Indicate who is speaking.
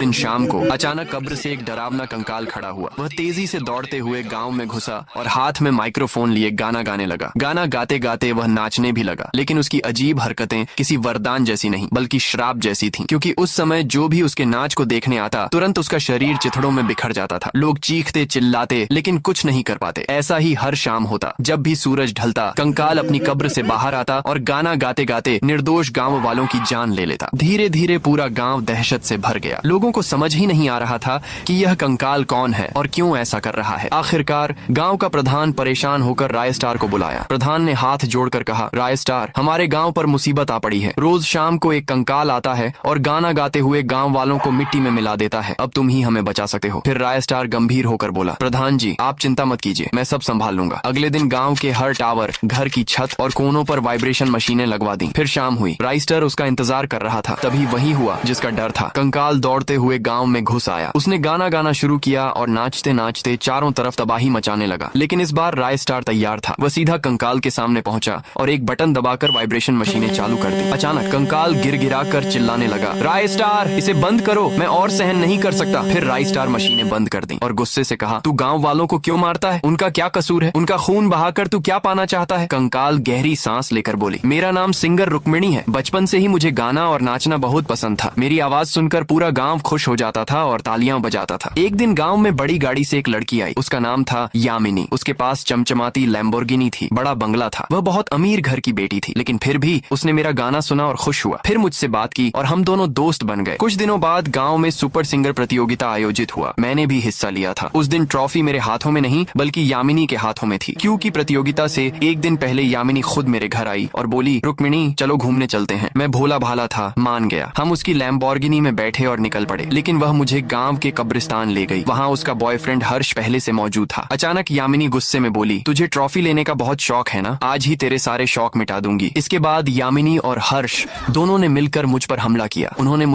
Speaker 1: दिन शाम को अचानक कब्र से एक डरावना कंकाल खड़ा हुआ। वह तेजी से दौड़ते हुए गांव में घुसा और हाथ में माइक्रोफोन लिए गाना गाने लगा। गाना गाते गाते वह नाचने भी लगा, लेकिन उसकी अजीब हरकतें किसी वरदान जैसी नहीं बल्कि श्राप जैसी थीं, क्योंकि उस समय जो भी उसके नाच को देखने आता तुरंत उसका शरीर चिथड़ों में बिखर जाता था। लोग चीखते चिल्लाते लेकिन कुछ नहीं कर पाते। ऐसा ही हर शाम होता। जब भी सूरज ढलता कंकाल अपनी कब्र से बाहर आता और गाना गाते गाते निर्दोष गांव वालों की जान ले लेता। धीरे धीरे पूरा गांव दहशत से भर गया। लोगों को समझ ही नहीं आ रहा था कि यह कंकाल कौन है और क्यों ऐसा कर रहा है। आखिरकार गांव का प्रधान परेशान होकर राय स्टार को बुलाया। प्रधान ने हाथ जोड़कर कहा, राय स्टार, हमारे गांव पर मुसीबत आ पड़ी है। रोज शाम को एक कंकाल आता है और गाना गाते हुए गांव वालों को मिट्टी में मिला देता है। अब तुम ही हमें बचा सकते हो। फिर राय स्टार गंभीर होकर बोला, प्रधान जी, आप चिंता मत कीजिए, मैं सब संभाल लूंगा। अगले दिन गांव के हर टावर, घर की छत और कोनों पर वाइब्रेशन मशीनें लगवा दी। फिर शाम हुई। राइस्टर उसका इंतजार कर रहा था। तभी वही हुआ जिसका डर था। कंकाल दौड़ते हुए गांव में घुस आया। उसने गाना गाना शुरू किया और नाचते नाचते चारों तरफ तबाही मचाने लगा। लेकिन इस बार राय स्टार तैयार था। वह सीधा कंकाल के सामने पहुंचा और एक बटन दबाकर वाइब्रेशन मशीनें चालू कर दी। अचानक कंकाल गिड़गिड़ा कर चिल्लाने लगा, राय स्टार, इसे बंद करो, मैं और सहन नहीं कर सकता। फिर राय स्टार मशीनें बंद कर दी और गुस्से से कहा, तू गांव वालों को क्यों मारता है? उनका क्या कसूर है? उनका खून बहाकर तू क्या पाना चाहता है? कंकाल गहरी सांस लेकर बोली, मेरा नाम सिंगर रुक्मिणी है। बचपन से ही मुझे गाना और नाचना बहुत पसंद था। मेरी आवाज सुनकर पूरा गांव खुश हो जाता था और तालियां बजाता था। एक दिन गांव में बड़ी गाड़ी से एक लड़की आई। उसका नाम था यामिनी। उसके पास चमचमाती लैम्बोर्गिनी थी, बड़ा बंगला था। वह बहुत अमीर घर की बेटी थी, लेकिन फिर भी उसने मेरा गाना सुना और खुश हुआ। फिर मुझसे बात की और हम दोनों दोस्त बन गए। कुछ दिनों बाद गांव में सुपर सिंगर प्रतियोगिता आयोजित हुआ। मैंने भी हिस्सा लिया था। उस दिन ट्रॉफी मेरे हाथों में नहीं बल्कि यामिनी के हाथों में थी, क्योंकि प्रतियोगिता से एक दिन पहले यामिनी खुद मेरे घर आई और बोली, रुक्मिणी, चलो घूमने चलते हैं। मैं भोला भाला था, मान गया। हम उसकी लैम्बोर्गिनी में बैठे और निकल पड़े। लेकिन वह मुझे गांव के कब्रिस्तान ले गई। वहाँ उसका बॉयफ्रेंड हर्ष पहले से मौजूद था। अचानक यामिनी गुस्से में बोली, तुझे ट्रॉफी लेने का बहुत शौक है ना? आज ही तेरे सारे शौक मिटा दूंगी। इसके बाद यामिनी और हर्ष दोनों ने मिलकर मुझ पर हमला किया। उन्होंने